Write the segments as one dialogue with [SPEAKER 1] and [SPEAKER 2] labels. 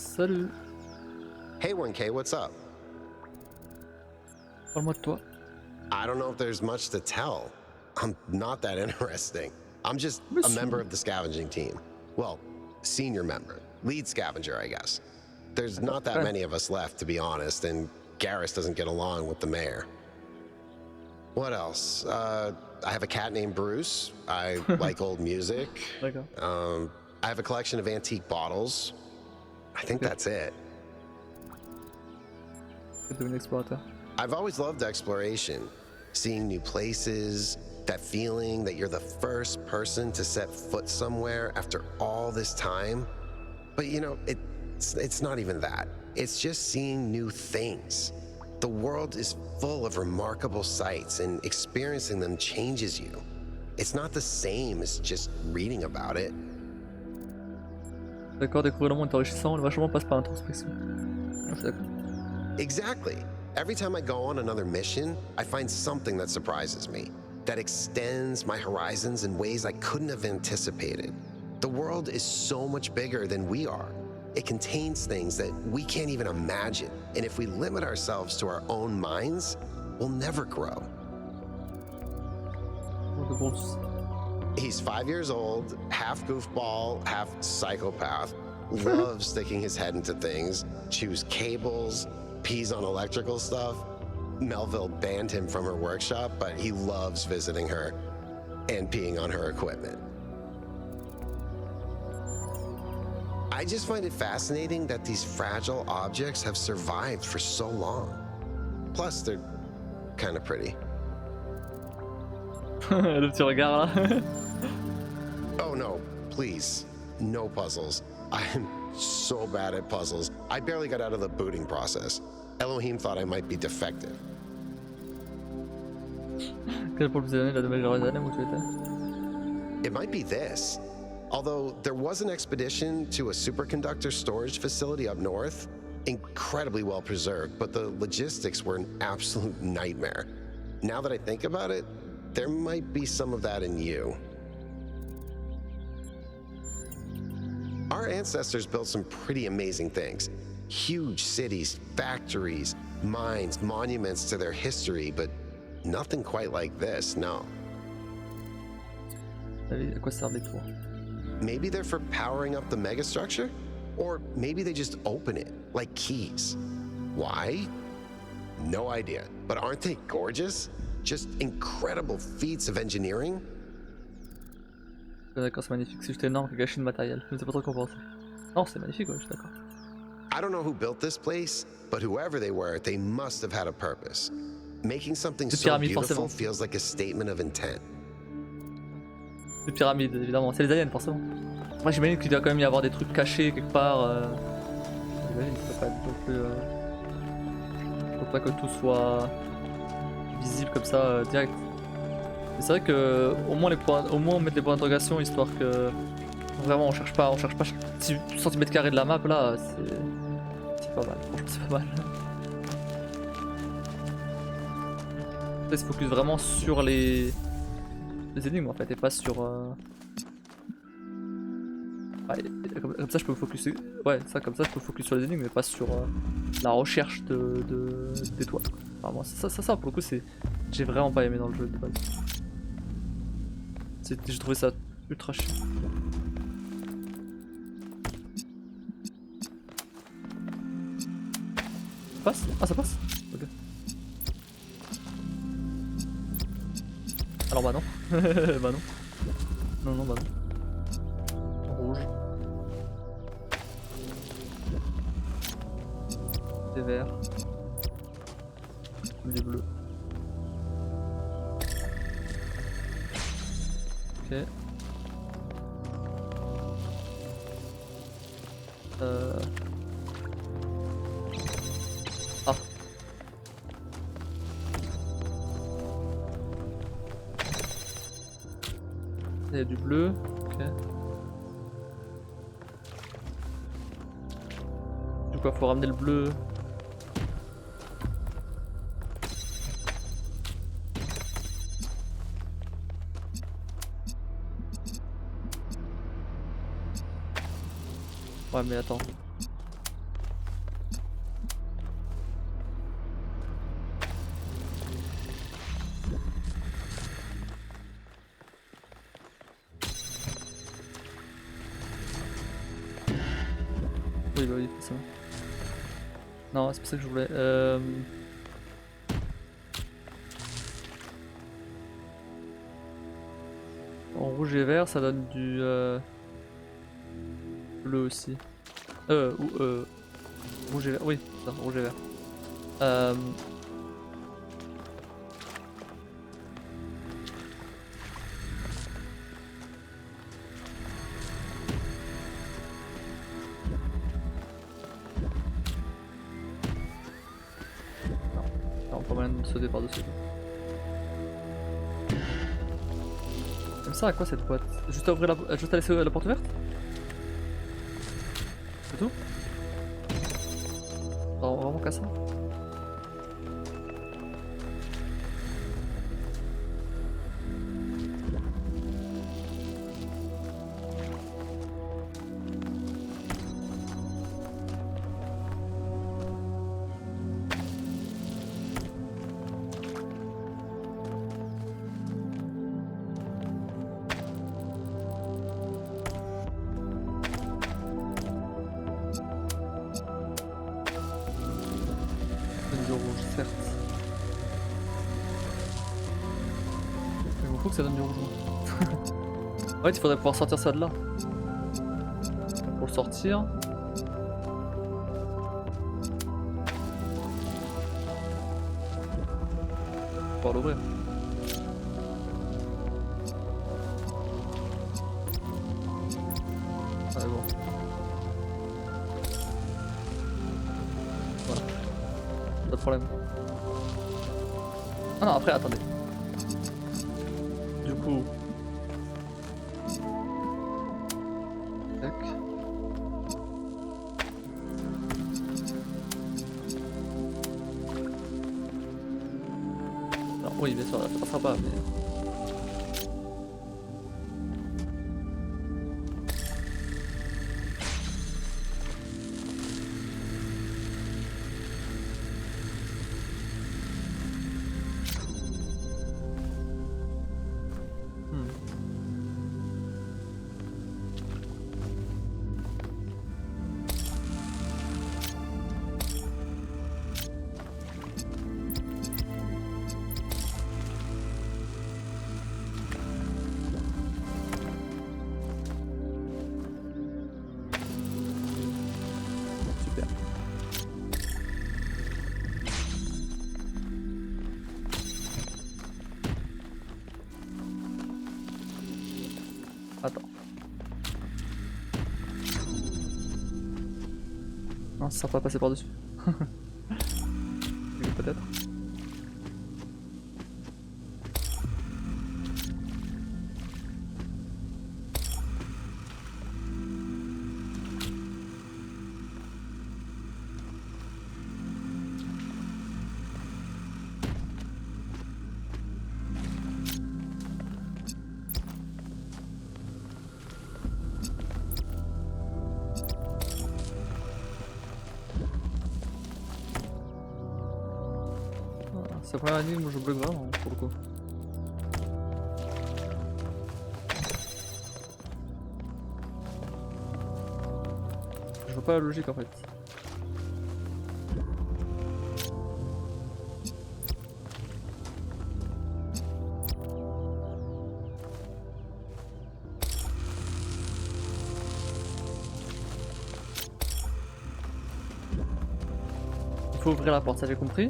[SPEAKER 1] Salut.
[SPEAKER 2] Hey 1K, what's up?
[SPEAKER 1] Parle-moi de toi.
[SPEAKER 2] I don't know if there's much to tell. I'm not that interesting. I'm just a member of the scavenging team. Well, senior member. Lead scavenger, I guess. There's not that many of us left, to be honest, and Garrus doesn't get along with the mayor. What else? I have a cat named Bruce. I like old music. I have a collection of antique bottles. I think that's it. I've always loved exploration, seeing new places, that feeling that you're the first person to set foot somewhere after all this time. But you know, it's not even that. It's just seeing new things. The world is full of remarkable sights, and experiencing them changes you. It's not the same as just reading about it.
[SPEAKER 1] D'accord, découvrir le monde est enrichissant, le vachement passe par l'introspection. Je suis d'accord.
[SPEAKER 2] Exactly. Every time I go on another mission, I find something that surprises me, that extends my horizons in ways I couldn't have anticipated. The world is so much bigger than we are. It contains things that we can't even imagine, and if we limit ourselves to our own minds, we'll never grow. He's 5 years old, half goofball, half psychopath, loves sticking his head into things, chews cables, pees on electrical stuff. Melville banned him from her workshop, but he loves visiting her and peeing on her equipment. I just find it fascinating that these fragile objects have survived for so long. Plus, they're kind of pretty.
[SPEAKER 1] Le petit regard là.
[SPEAKER 2] Oh no, please, no puzzles. I'm so bad at puzzles. I barely got out of the booting process. Elohim thought I might be defective.
[SPEAKER 1] Quelle pour le visionner la nouvelle Jérusalem où tu étais?
[SPEAKER 2] It might be this. Although there was an expedition to a superconductor storage facility up north, incredibly well preserved, but the logistics were an absolute nightmare. Now that I think about it, there might be some of that in you. Our ancestors built some pretty amazing things. Huge cities, factories, mines, monuments to their history, but nothing quite like this, no.
[SPEAKER 1] À quoi servent les tours?
[SPEAKER 2] Maybe they're for powering up the megastructure? Or maybe they just open it, like keys. Why? No idea. But aren't they gorgeous? Just incredible feats of engineering?
[SPEAKER 1] D'accord, c'est magnifique, c'est juste énorme, que gâchis de matériel. Je ne sais pas trop quoi penser. Non, c'est magnifique, ouais, je suis d'accord.
[SPEAKER 2] I don't know who built this place, but whoever they were, they must have had a purpose. Making something so beautiful feels like a statement of intent.
[SPEAKER 1] Les pyramides, évidemment, c'est les aliens, forcément. Moi, j'imagine qu'il doit quand même y avoir des trucs cachés quelque part. J'imagine que ça peut pas être non plus. Faut pas que tout soit visible comme ça direct. Mais c'est vrai que au moins on met des points d'interrogation histoire que vraiment on cherche pas chaque petit centimètre carré de la map là, c'est pas mal, franchement c'est pas mal. Il se focus vraiment sur les énigmes en fait et pas sur comme ça je peux focuser, ouais ça comme ça je peux focus sur les énigmes mais pas sur la recherche des toits. Enfin, moi, ça pour le coup c'est j'ai vraiment pas aimé dans le jeu de base. J'ai trouvé ça ultra chiant. Ça passe? Ah ça passe? Ok. Alors bah non. Bah non. Non bah non. Rouge. Des verts. Des bleus. Ok. Ah. Il y a du bleu. Ok. Du coup, il faut ramener le bleu. Ouais mais attends. Oui, bah oui, forcément. Non, c'est pas ça que je voulais. En rouge et vert, ça donne du bleu aussi. Rouge et vert, oui, ça, rouge et vert. Non, pas moyen de sauter par-dessus. Comme ça, à quoi cette boîte? Juste à ouvrir juste à laisser la porte ouverte? C'est tout? Non, vraiment qu'à ça? Rouge, certes. Mais il faut que ça donne du rouge. En fait, il faudrait pouvoir sortir ça de là. Pour le sortir. Pour pouvoir l'ouvrir. Ah, bon. Voilà. Pas de problème. Ah non, après, attendez. Du coup... Tac. Alors oui, bien sûr, ça passera pas, mais... Super. Attends. Non, ça sera pas passé par-dessus. Peut-être. C'est la première énigme où je bloque vraiment pour le coup. Je vois pas la logique en fait. Il faut ouvrir la porte, ça j'ai compris.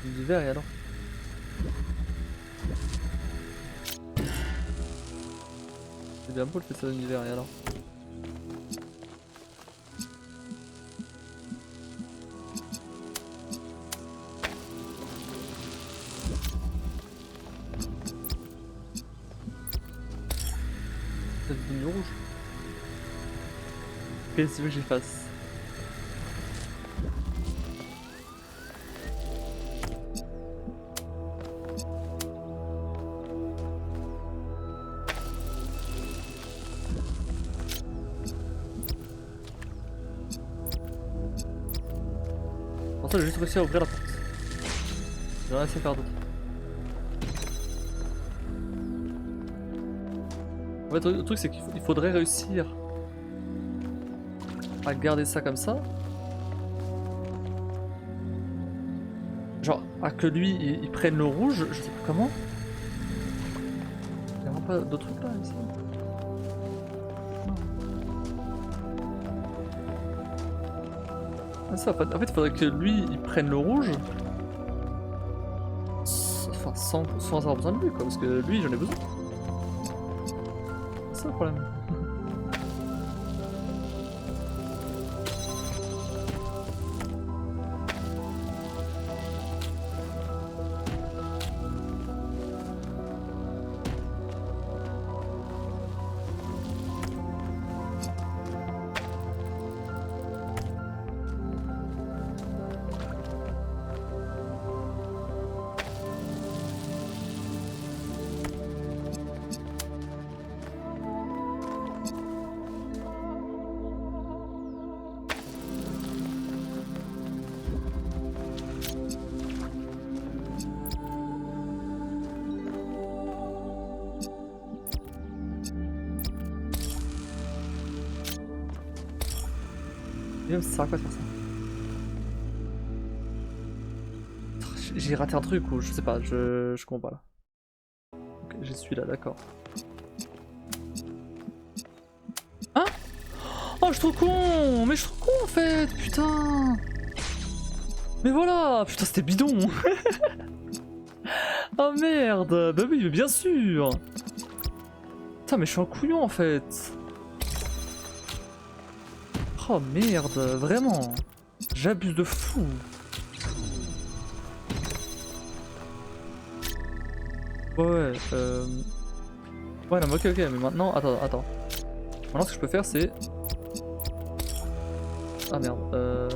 [SPEAKER 1] Du verre et alors? C'est bien beau le fait ça donne du verre et alors? Ça donne du rouge. Qu'est-ce que tu veux que j'y fasse? Pour ça j'ai juste réussi à ouvrir la porte. J'ai rien essayé de faire d'autre. En fait le truc c'est qu'il faudrait réussir à garder ça comme ça. Genre à que lui il prenne le rouge, je sais pas comment. Il y a vraiment pas d'autres trucs là ici. Ah, ça, en fait il faudrait que lui il prenne le rouge. Enfin sans avoir besoin de lui quoi, parce que lui j'en ai besoin. C'est ça le problème. Ça sert à quoi de faire ça? J'ai raté un truc ou je sais pas, je comprends pas là. Ok, j'ai celui-là, d'accord. Hein? Oh, je suis trop con! Mais je suis trop con en fait! Putain! Mais voilà! Putain, c'était bidon! Oh merde! Bah oui, mais bien sûr! Putain, mais je suis un couillon en fait! Oh merde, vraiment! J'abuse de fou! Ouais, ouais, non, mais ok, mais maintenant, attends. Maintenant, ce que je peux faire, c'est... Ah merde,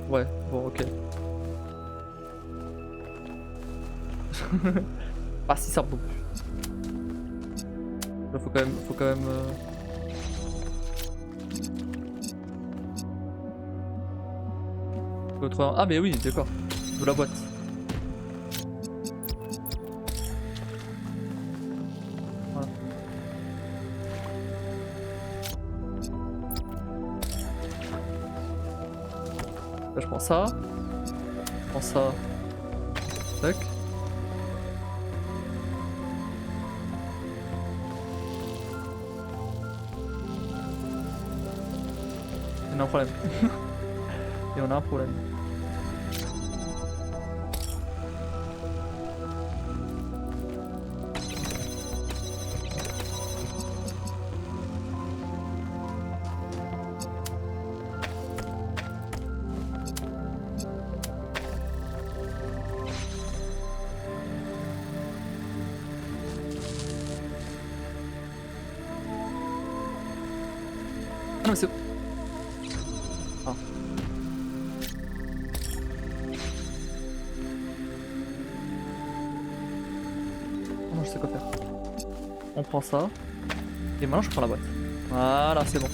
[SPEAKER 1] Ouais, bon, ok. Pas si simple non plus. Là, faut quand même... Faut trouver un... Ah mais oui, d'accord. D'où la boîte. Voilà. Là, je prends ça. Je prends ça. Tac. On a un problème. Et on a un problème. Ah non mais c'est... Ah. Oh non, je sais quoi faire. On prend ça. Et maintenant je prends la boîte. Voilà, c'est bon.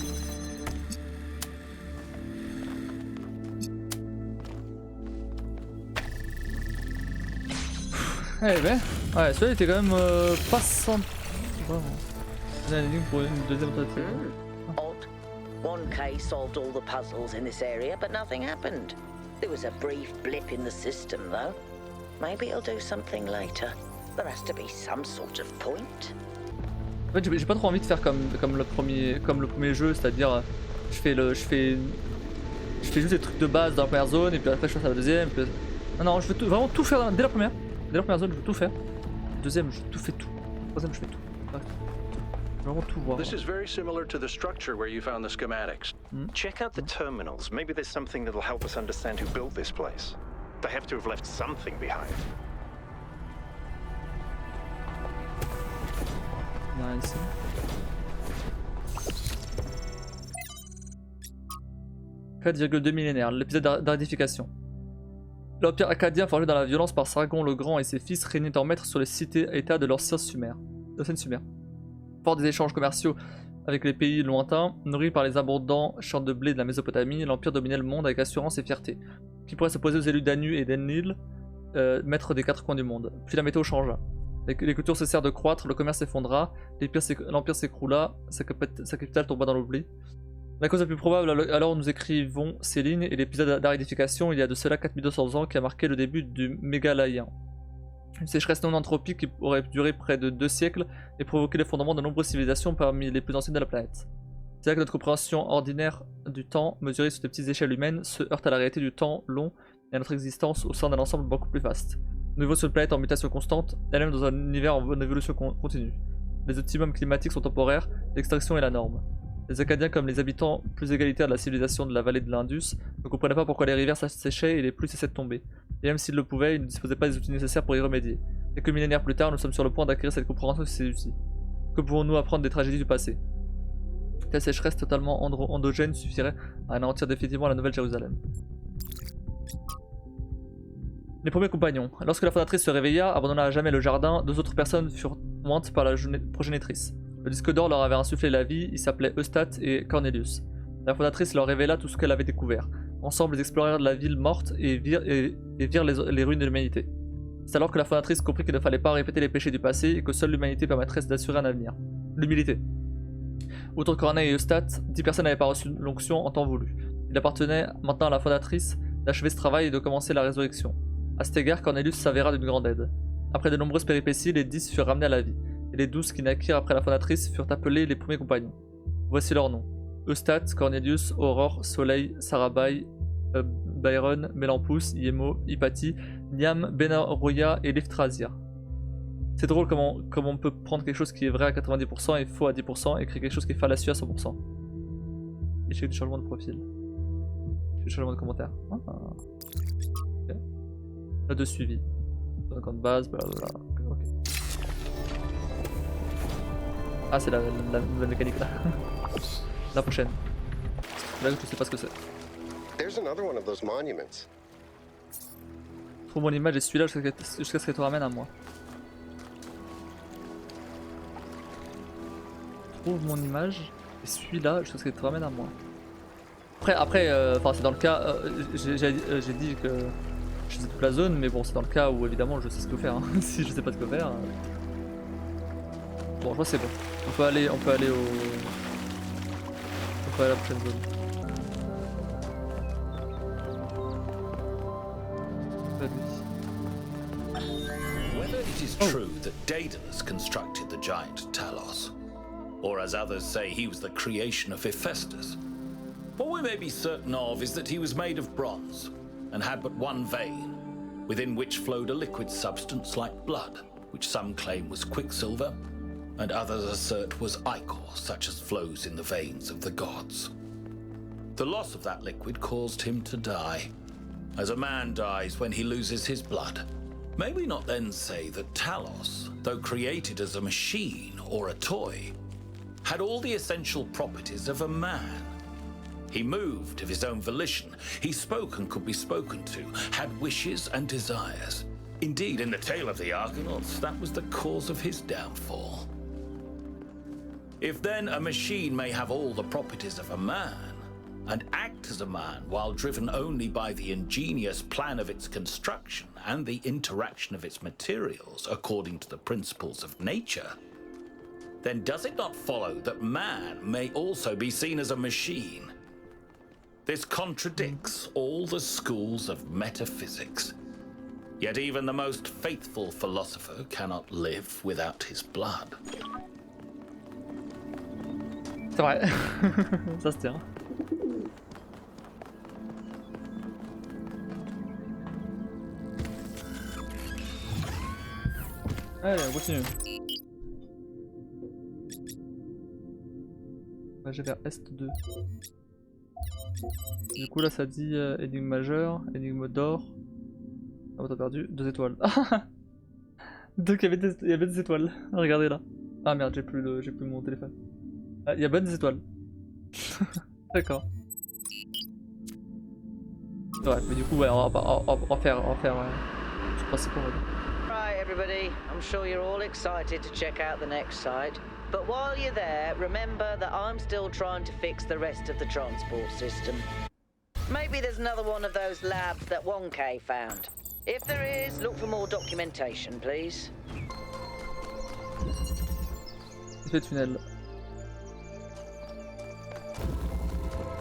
[SPEAKER 1] Eh ben, ouais, celui-là était quand même pas sans... Vraiment. On a une ligne pour une deuxième tentative.
[SPEAKER 3] Odd. One case solved all the puzzles in this area, but nothing happened. There was a brief blip in the system, though. Maybe it'll do something later. There has to be some sort of point.
[SPEAKER 1] En fait, j'ai pas trop envie de faire comme le premier jeu, c'est-à-dire je fais juste des trucs de base dans la première zone et puis après je passe à la deuxième. Puis... Non, je veux vraiment tout faire dès la première zone, je veux tout faire. Deuxième, je fais tout. Troisième, je fais tout. Ouais. Je veux vraiment tout voir.
[SPEAKER 4] This is very similar to the structure where you found the schematics.
[SPEAKER 5] Check out the terminals. Maybe there's something that'll help us understand who built this place. They have to have left something behind.
[SPEAKER 1] rien ici. « 4,2 millénaires, l'épisode d'aridification. L'empire acadien forgé dans la violence par Sargon le Grand et ses fils régnait en maître sur les cités-états de l'ancien Sumer. Fort des échanges commerciaux avec les pays lointains, nourris par les abondants champs de blé de la Mésopotamie, l'empire dominait le monde avec assurance et fierté. Qui pourrait s'opposer aux élus d'Anu et d'Enlil, maîtres des quatre coins du monde. Puis la météo changea. Les cultures cessèrent de croître, le commerce s'effondra, l'empire s'écroula, sa capitale tomba dans l'oubli. La cause la plus probable, alors nous écrivons ces lignes, est l'épisode d'aridification il y a de cela 4200 ans qui a marqué le début du Mégalaïen. Une sécheresse non anthropique qui aurait duré près de 2 siècles et provoqué l'effondrement de nombreuses civilisations parmi les plus anciennes de la planète. C'est là que notre compréhension ordinaire du temps, mesurée sur des petites échelles humaines, se heurte à la réalité du temps long et à notre existence au sein d'un ensemble beaucoup plus vaste. Nous vivons sur une planète en mutation constante, elle-même dans un univers en évolution continue. Les optimums climatiques sont temporaires, l'extraction est la norme. Les Acadiens, comme les habitants plus égalitaires de la civilisation de la vallée de l'Indus, ne comprenaient pas pourquoi les rivières s'asséchaient et les pluies cessaient de tomber. Et même s'ils le pouvaient, ils ne disposaient pas des outils nécessaires pour y remédier. Quelques millénaires plus tard, nous sommes sur le point d'acquérir cette compréhension de ces outils. Que pouvons-nous apprendre des tragédies du passé? Telle sécheresse totalement endogène suffirait à anéantir définitivement la Nouvelle-Jérusalem. Les premiers compagnons. Lorsque la fondatrice se réveilla, abandonna à jamais le jardin, 2 autres personnes furent mointes par la progénitrice. Le disque d'or leur avait insufflé la vie, ils s'appelaient Eustat et Cornelius. La fondatrice leur révéla tout ce qu'elle avait découvert. Ensemble, ils explorèrent la ville morte et virent les ruines de l'humanité. C'est alors que la fondatrice comprit qu'il ne fallait pas répéter les péchés du passé et que seule l'humanité permettrait d'assurer un avenir. L'humilité. Outre Corneille et Eustat, 10 personnes n'avaient pas reçu l'onction en temps voulu. Il appartenait maintenant à la fondatrice d'achever ce travail et de commencer la résurrection. À cet égard, Cornelius s'avéra d'une grande aide. Après de nombreuses péripéties, les 10 furent ramenés à la vie, et les 12 qui naquirent après la fondatrice furent appelés les premiers compagnons. Voici leurs noms. Eustat, Cornelius, Aurore, Soleil, Sarabai, Byron, Mélampous, Yemo, Hypatie, Niam, Benaroya et Liftrasia. C'est drôle comment on peut prendre quelque chose qui est vrai à 90% et faux à 10% et créer quelque chose qui est fallacieux à 100%. Échec du changement de profil. Échec du changement de commentaire. Ah. Okay. Note de suivi. Compte de base, blablabla. Okay. Ah, c'est la nouvelle mécanique là. La prochaine. Là, je sais pas ce que c'est.
[SPEAKER 2] There's another one of those monuments.
[SPEAKER 1] Trouve mon image et celui-là jusqu'à ce qu'elle te ramène à moi. Trouve mon image et celui-là jusqu'à ce qu'elle te ramène à moi. Après, c'est dans le cas, j'ai dit que je faisais toute la zone, mais bon, c'est dans le cas où évidemment je sais ce que faire. Hein. Si je sais pas ce que faire. Bon, je vois c'est bon. On peut aller à la prochaine zone.
[SPEAKER 6] Whether it is true that Daedalus constructed the giant Talos, or as others say he was the creation of Hephaestus, what we may be certain of is that he was made of bronze and had but one vein, within which flowed a liquid substance like blood, which some claim was quicksilver, and others assert was ichor, such as flows in the veins of the gods. The loss of that liquid caused him to die, as a man dies when he loses his blood. May we not then say that Talos, though created as a machine or a toy, had all the essential properties of a man? He moved of his own volition, he spoke and could be spoken to, had wishes and desires. Indeed, in the tale of the Argonauts, that was the cause of his downfall. If then a machine may have all the properties of a man, and act as a man while driven only by the ingenious plan of its construction and the interaction of its materials according to the principles of nature, then does it not follow that man may also be seen as a machine? This contradicts all the schools of metaphysics. Yet even the most faithful philosopher cannot live without his blood.
[SPEAKER 1] C'est vrai, ça se tient. Allez, on continue. On va aller vers Est 2. Du coup là ça dit énigme majeure, énigme d'or. Ah bah t'as perdu, 2 étoiles. Donc il y avait des étoiles, regardez là. Ah merde, j'ai plus mon téléphone. Ah, il y a bonnes étoiles. D'accord. Ouais, mais du coup, ouais, on va faire ce principe, on va dire.
[SPEAKER 3] Right, everybody. I'm sure you're all excited to check out the next site. But while you're there, remember that I'm still trying to fix the rest of the transport system. Maybe there's another one of those labs that 1K found. If there is, look for more documentation, please.
[SPEAKER 1] Effet tunnel.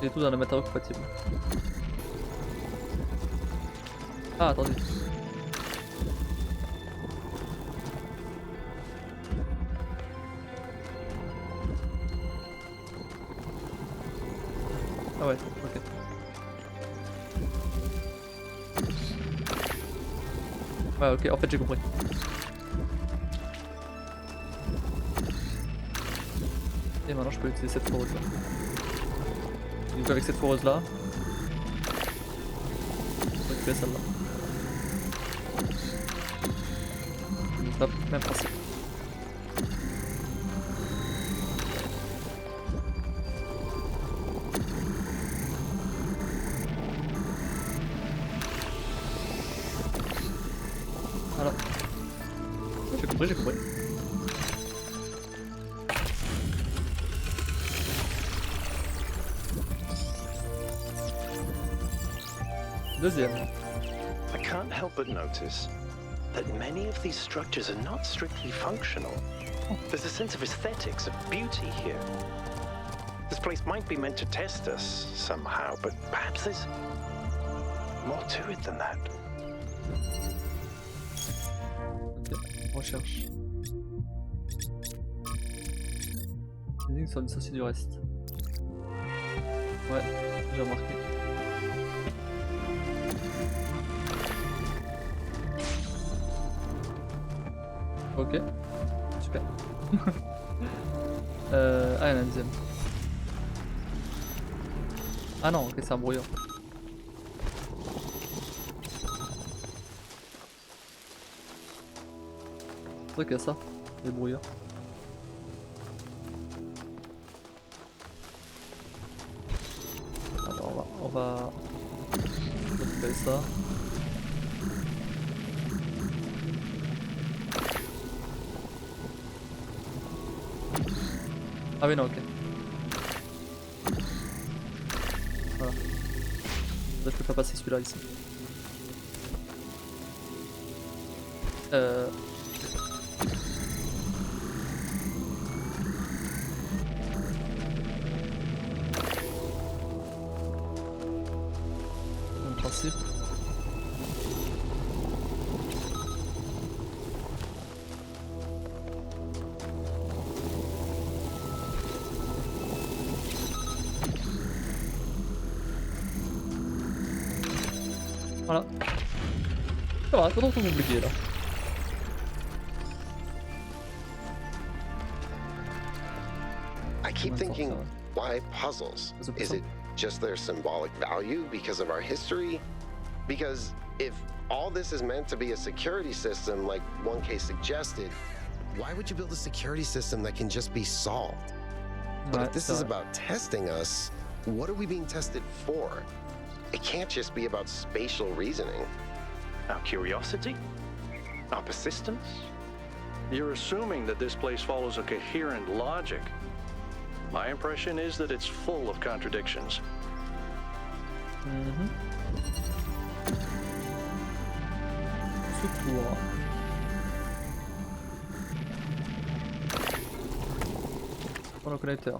[SPEAKER 1] Et tout dans le matériau compatible. Ah, attendez. Ah ouais, ok. Ouais, ok, en fait j'ai compris. Et maintenant je peux utiliser cette foreuse là. Du coup avec cette foreuse là, je peux récupérer celle-là. Hop, même principe. Voilà. J'ai compris. Deuxième.
[SPEAKER 5] I can't help but notice that many of these structures are not strictly functional. There's a sense of aesthetics, of beauty here. This place might be meant to test us somehow, but perhaps there's more to it than that.
[SPEAKER 1] Ok, recherche. Énigme sont dissociées du reste. Ouais, j'ai remarqué. Ok, super. Ah, il y en a un deuxième. Ah non, ok, c'est un brouillard. C'est vrai qu'il y a ça, les brouillards. Alors on va récupérer ça. Ah oui non, ok. Voilà. Je peux pas passer celui-là ici. Même principe. Voilà. Ça va, pas trop compliqué là.
[SPEAKER 2] I keep thinking, why puzzles? Is it just their symbolic value because of our history? Because if all this is meant to be a security system like 1K suggested, why would you build a security system that can just be solved? But if this is about testing us, what are we being tested for? It can't just be about spatial reasoning.
[SPEAKER 5] Our curiosity? Our persistence?
[SPEAKER 4] You're assuming that this place follows a coherent logic. My impression is that it's full of contradictions.
[SPEAKER 1] Sous-tour. Prends le connecteur.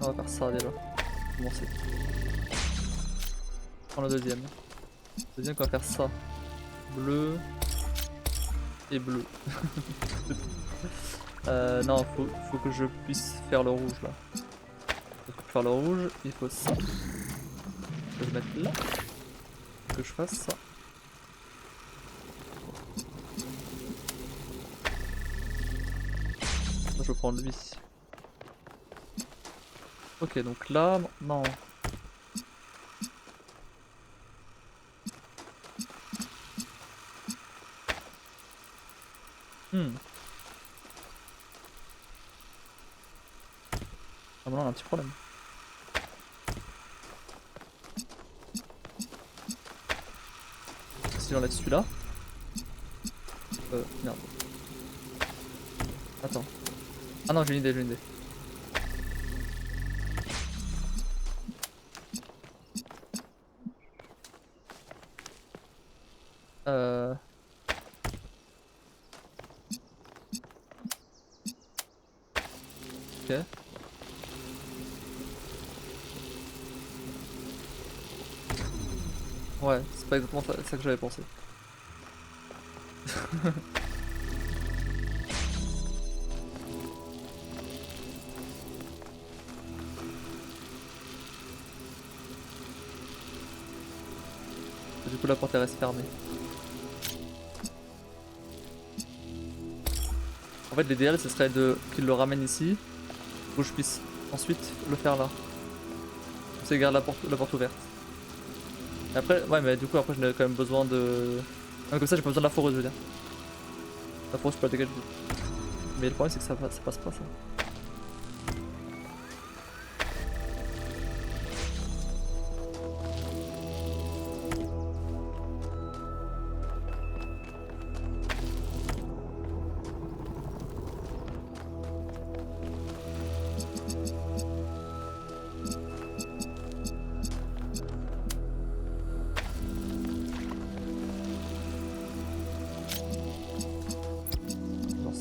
[SPEAKER 1] On va faire ça déjà. Commencer. Prends le deuxième. Le deuxième qu'on va faire ça. Bleu. Et bleu. Non, faut que je puisse faire le rouge là. Pour faire le rouge, il faut ça. Je vais le mettre là. Faut que je fasse ça. Moi, je vais prendre lui. Ok, donc là, non. Ah bon, on a un petit problème. Si j'enlève celui-là. Merde. Attends. Ah non, j'ai une idée, j'ai une idée. Ok. Ouais, c'est pas exactement ça que j'avais pensé. Du coup la porte elle reste fermée. En fait l'idéal ce serait qu'il le ramène ici pour que je puisse ensuite le faire là. Comme ça il garde la porte ouverte. Et après, ouais mais du coup après je n'ai quand même besoin de... Comme ça j'ai pas besoin de la foreuse je veux dire. La foreuse je peux la dégager. Mais le problème c'est que ça passe pas ça.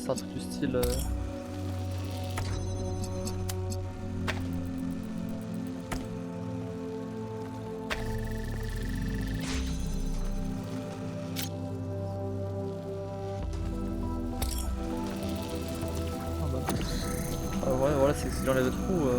[SPEAKER 1] Un truc du style ouais voilà c'est que si j'enlève le trou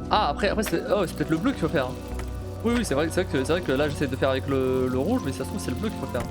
[SPEAKER 1] Ah après c'est peut-être le bleu qu'il faut faire. Oui c'est vrai que là j'essaie de faire avec le rouge mais ça se trouve c'est le bleu qu'il faut faire.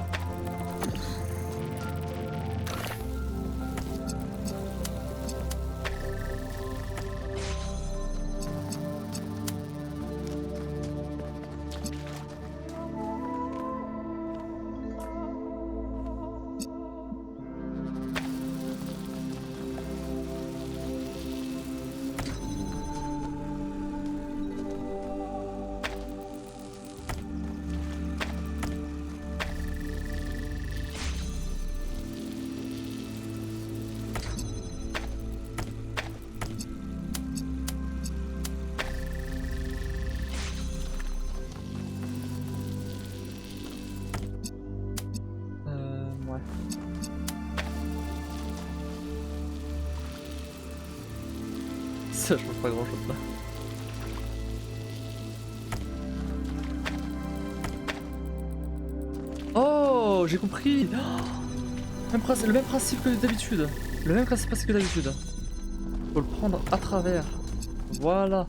[SPEAKER 1] Ça, je vois pas grand chose là. Oh, j'ai compris. Oh, le même principe que d'habitude. Le même principe que d'habitude. Faut le prendre à travers. Voilà.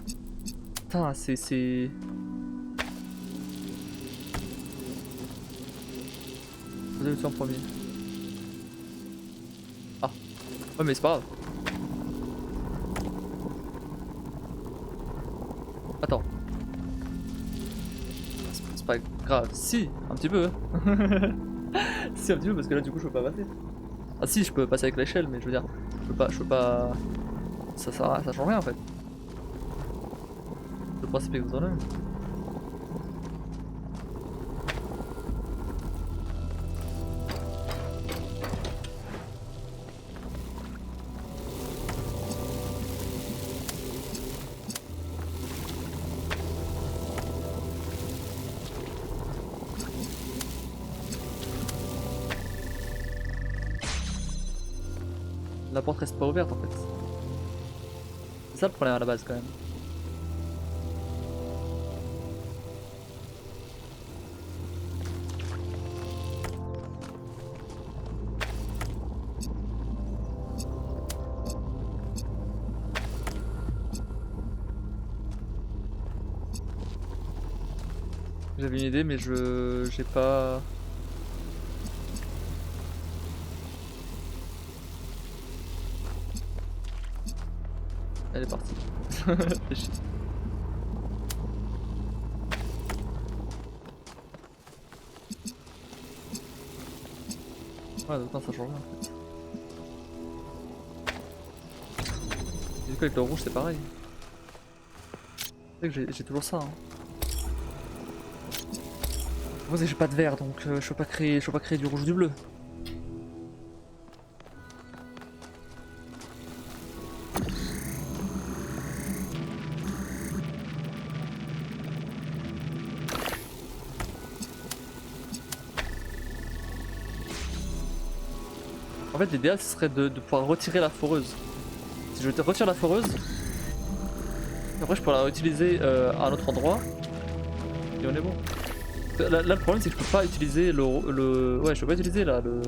[SPEAKER 1] Putain, c'est... Vous avez tout en premier. Ah. Ouais mais c'est pas grave. Attends. C'est pas grave. Si, un petit peu. Si, un petit peu parce que là du coup je peux pas passer. Ah si, je peux passer avec l'échelle mais je veux dire, je peux pas... Ça change rien en fait. Le principe est exactement le même. La porte reste pas ouverte en fait. C'est ça le problème à la base quand même. J'avais une idée mais j'ai pas... Elle est partie. Fais chier. Ouais, donc non, ça change rien en fait. Et du coup, avec le rouge, c'est pareil. C'est que j'ai toujours ça. Hein. Moi, j'ai pas de vert, donc je peux pas créer du rouge ou du bleu. En fait, l'idéal ce serait de pouvoir retirer la foreuse. Si je retire la foreuse, après je pourrais la réutiliser à un autre endroit. Et on est bon. Là le problème c'est que je peux pas utiliser ouais, je peux pas utiliser là le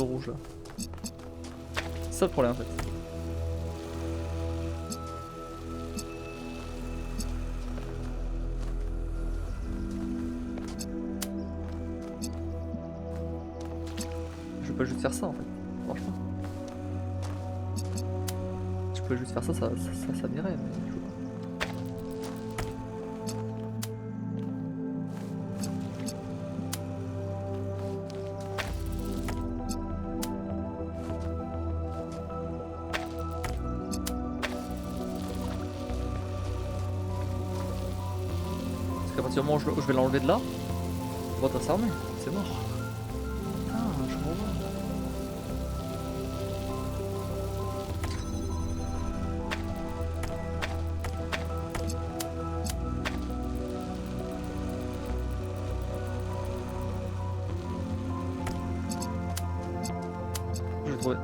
[SPEAKER 1] rouge là. C'est ça le problème en fait. Je peux pas juste faire ça en fait. Ça marche pas. Je peux juste faire ça, ça m'irait, mais je peux pas. Parce qu'à partir du moment où je vais l'enlever de là, on va s'armer, c'est mort. Ah, je m'en vais. Ouais.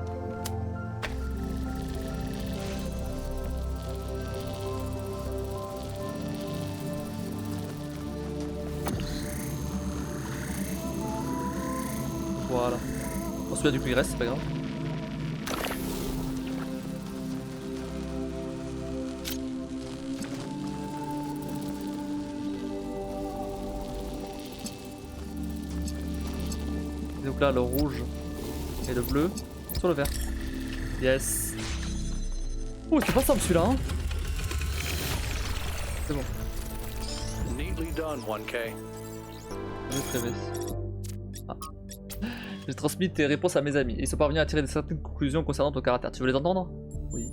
[SPEAKER 1] Voilà. Bon, celui-là du coup il reste, c'est pas grave. Et donc là le rouge et le bleu sur le vert. Yes. Oh, c'est pas simple celui-là, hein. C'est bon.
[SPEAKER 4] Neatly done, 1K.
[SPEAKER 1] Je vais te rêver. Ah. J'ai transmis tes réponses à mes amis. Ils sont parvenus à tirer certaines conclusions concernant ton caractère. Tu veux les entendre? Oui.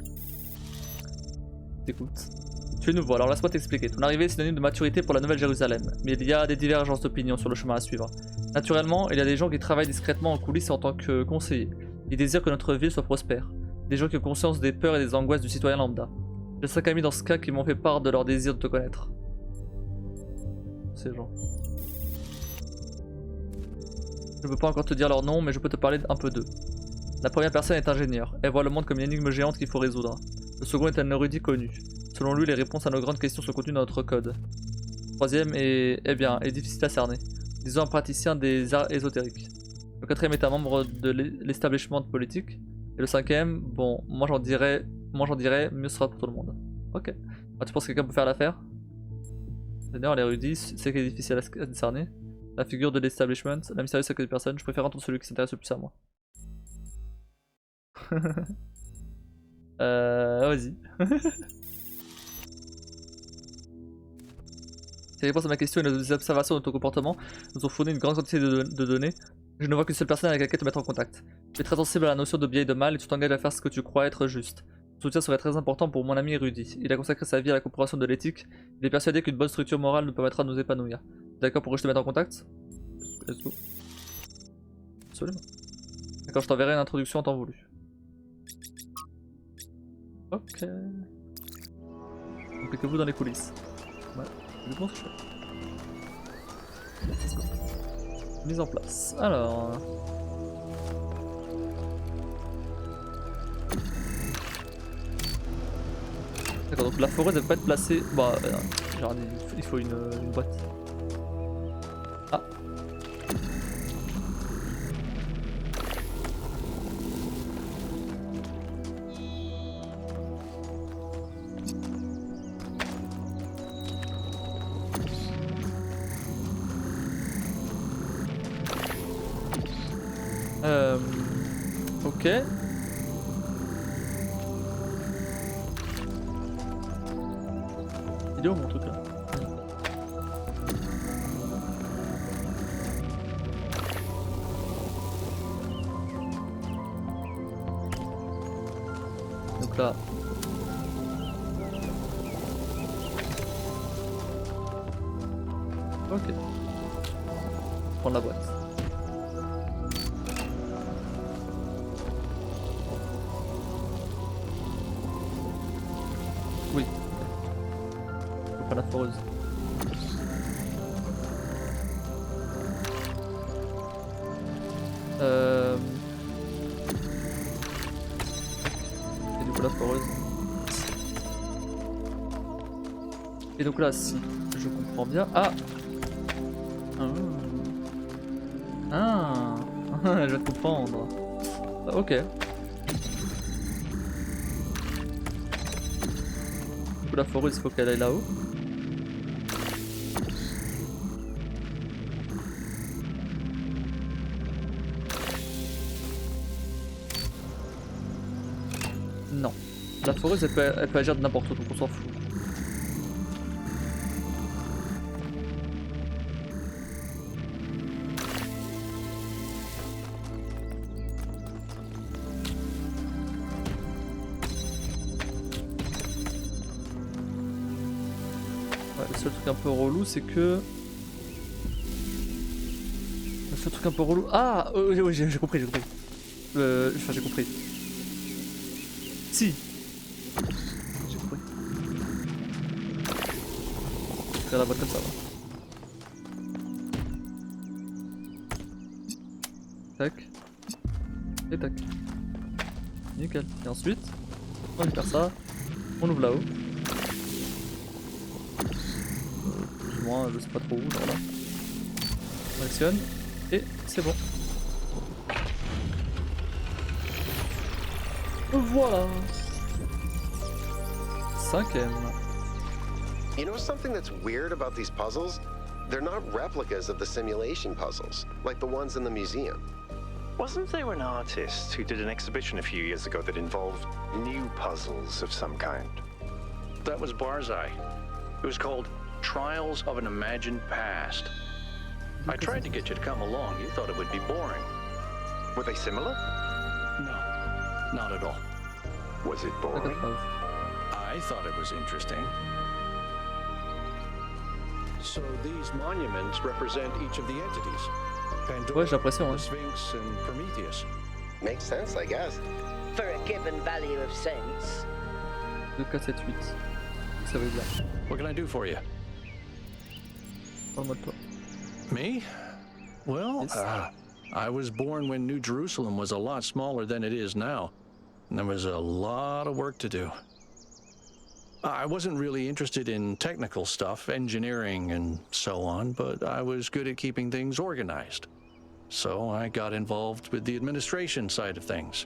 [SPEAKER 1] T'écoutes. Tu es nouveau, alors laisse-moi t'expliquer. Ton arrivée est synonyme de maturité pour la Nouvelle Jérusalem. Mais il y a des divergences d'opinion sur le chemin à suivre. Naturellement, il y a des gens qui travaillent discrètement en coulisses en tant que conseillers. Ils désirent que notre ville soit prospère. Des gens qui ont conscience des peurs et des angoisses du citoyen lambda. J'ai 5 amis dans ce cas qui m'ont fait part de leur désir de te connaître. Ces gens. Je ne peux pas encore te dire leur nom, mais je peux te parler un peu d'eux. La première personne est ingénieure. Elle voit le monde comme une énigme géante qu'il faut résoudre. Le second est un érudit connu. Selon lui, les réponses à nos grandes questions sont contenues dans notre code. Le troisième est difficile à cerner. Disons un praticien des arts ésotériques. Le quatrième est un membre de l'establishment politique. Et le cinquième, bon, moi j'en dirais, mieux sera pour tout le monde. Ok. Ah, tu penses que quelqu'un peut faire l'affaire? D'ailleurs, l'érudit, c'est qu'il est difficile à discerner. La figure de l'establishment, la mystérieuse secret de personne, je préfère entendre celui qui s'intéresse le plus à moi. Vas-y. Tes réponses à ma question et nos observations de ton comportement nous ont fourni une grande quantité de données. Je ne vois qu'une seule personne avec laquelle te mettre en contact. Tu es très sensible à la notion de bien et de mal et tu t'engages à faire ce que tu crois être juste. Ton soutien serait très important pour mon ami érudit. Il a consacré sa vie à la compréhension de l'éthique. Il est persuadé qu'une bonne structure morale nous permettra de nous épanouir. D'accord pour que je te mette en contact? Let's go. Absolument. D'accord, je t'enverrai une introduction en temps voulu. Ok. Impliquez-vous dans les coulisses. Ouais, c'est bon ce que je fais. Let's go. Mise en place. Alors. D'accord, donc la forêt ne peut pas être placée. Bah, genre, il faut une boîte. Ah. Ok. Vidéo mon truc là. Donc là. Ok. Prendre la boîte. Oui. Je prends la foreuse. Et du coup la foreuse. Et donc là, si je comprends bien. Ah! Je vais te comprendre. Ok. Du coup, la foreuse, il faut qu'elle aille là-haut. Non. La foreuse, elle peut agir de n'importe où, donc on s'en fout. Le seul truc un peu relou, c'est que... Le seul truc un peu relou... Ah oui, j'ai compris, Enfin, j'ai compris. Si. J'ai compris. Faire la boîte comme ça, va. Tac. Et tac. Nickel. Et ensuite, on va faire ça. On ouvre là-haut. Je sais pas trop où, genre là. On actionne et c'est bon. Voilà. 5ème.
[SPEAKER 2] You know something that's weird about these puzzles? They're not replicas of the simulation puzzles, like the ones in the museum.
[SPEAKER 5] Wasn't there an artist who did an exhibition a few years ago that involved new puzzles of some kind?
[SPEAKER 4] That was Barzai. It was called Trials of an Imagined Past. I tried to get you to come along. You thought it would be boring.
[SPEAKER 5] Were they similar?
[SPEAKER 4] No, not at all.
[SPEAKER 5] Was it boring?
[SPEAKER 4] I thought it was interesting. So these monuments represent each of the entities. Pandora,
[SPEAKER 1] Ouais, j'ai l'impression,
[SPEAKER 4] the
[SPEAKER 1] hein.
[SPEAKER 4] Sphinx, and Prometheus.
[SPEAKER 2] Makes sense, I guess.
[SPEAKER 3] For a given value of sense.
[SPEAKER 1] 2, 4, 7, 8. Ça veut dire.
[SPEAKER 4] What can I do for you?
[SPEAKER 1] Parle-moi de toi.
[SPEAKER 4] Me? Well,
[SPEAKER 1] Yes.
[SPEAKER 4] I was born when New Jerusalem was a lot smaller than it is now. And there was a lot of work to do. I wasn't really interested in technical stuff, engineering and so on, but I was good at keeping things organized. So I got involved with the administration side of things.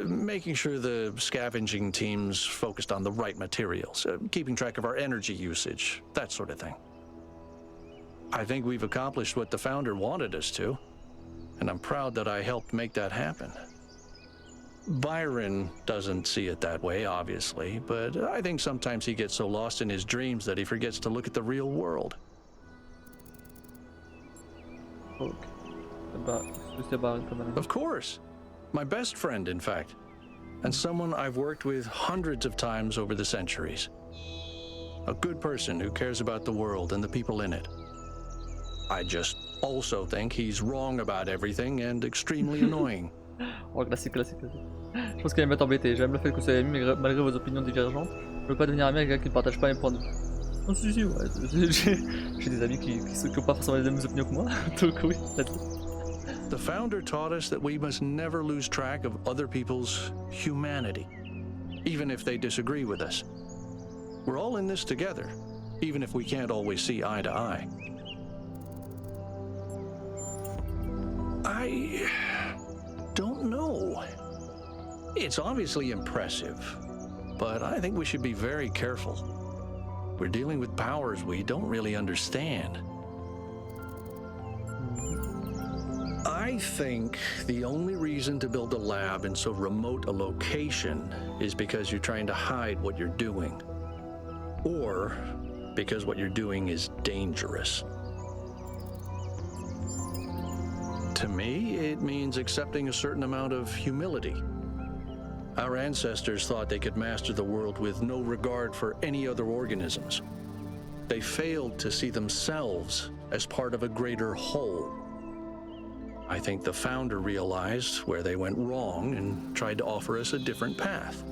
[SPEAKER 4] Making sure the scavenging teams focused on the right materials, keeping track of our energy usage, that sort of thing. I think we've accomplished what the founder wanted us to, and I'm proud that I helped make that happen. Byron doesn't see it that way, obviously, but I think sometimes he gets so lost in his dreams that he forgets to look at the real world.
[SPEAKER 1] Ok.
[SPEAKER 4] Of course. My best friend, in fact. And someone I've worked with hundreds of times over the centuries. A good person who cares about the world and the people in it. I just also think he's wrong about everything and extremely annoying.
[SPEAKER 1] Oh, classique. Je pense qu'elle va m'embêter. J'aime le fait que vous soyez amis malgré vos opinions divergentes. Je veux pas devenir ami avec quelqu'un qui ne partage pas mes points de vue. Non, si, ouais. J'ai des amis qui n'ont pas forcément les mêmes opinions que moi. Donc oui, peut-être.
[SPEAKER 4] The founder taught us that we must never lose track of other people's humanity, even if they disagree with us. We're all in this together, even if we can't always see eye to eye. I don't know. It's obviously impressive, but I think we should be very careful. We're dealing with powers we don't really understand. I think the only reason to build a lab in so remote a location is because you're trying to hide what you're doing. or because what you're doing is dangerous. To me, it means accepting a certain amount of humility. Our ancestors thought they could master the world with no regard for any other organisms. They failed to see themselves as part of a greater whole. I think the founder realized where they went wrong and tried to offer us a different path.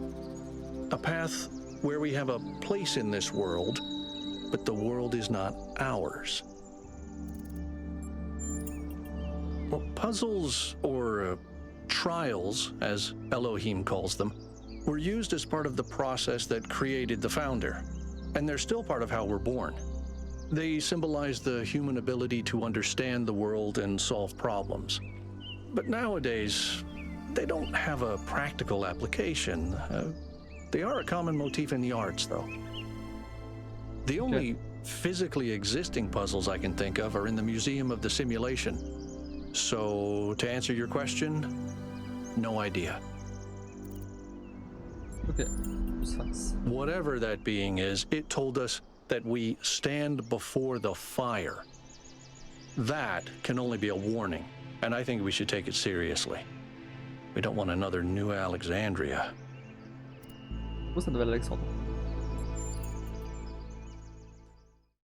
[SPEAKER 4] A path where we have a place in this world, but the world is not ours. Well, puzzles, or trials, as Elohim calls them, were used as part of the process that created the founder, and they're still part of how we're born. They symbolize the human ability to understand the world and solve problems. But nowadays, they don't have a practical application. They are a common motif in the arts, though. The only physically existing puzzles I can think of are in the Museum of the Simulation. So, to answer your question, no idea.
[SPEAKER 1] Ok. Sphinx.
[SPEAKER 4] Whatever that being is, it told us that we stand before the fire. That can only be a warning, and I think we should take it seriously. We don't want another New Alexandria.
[SPEAKER 1] Où ça, Nouvelle Alexandre?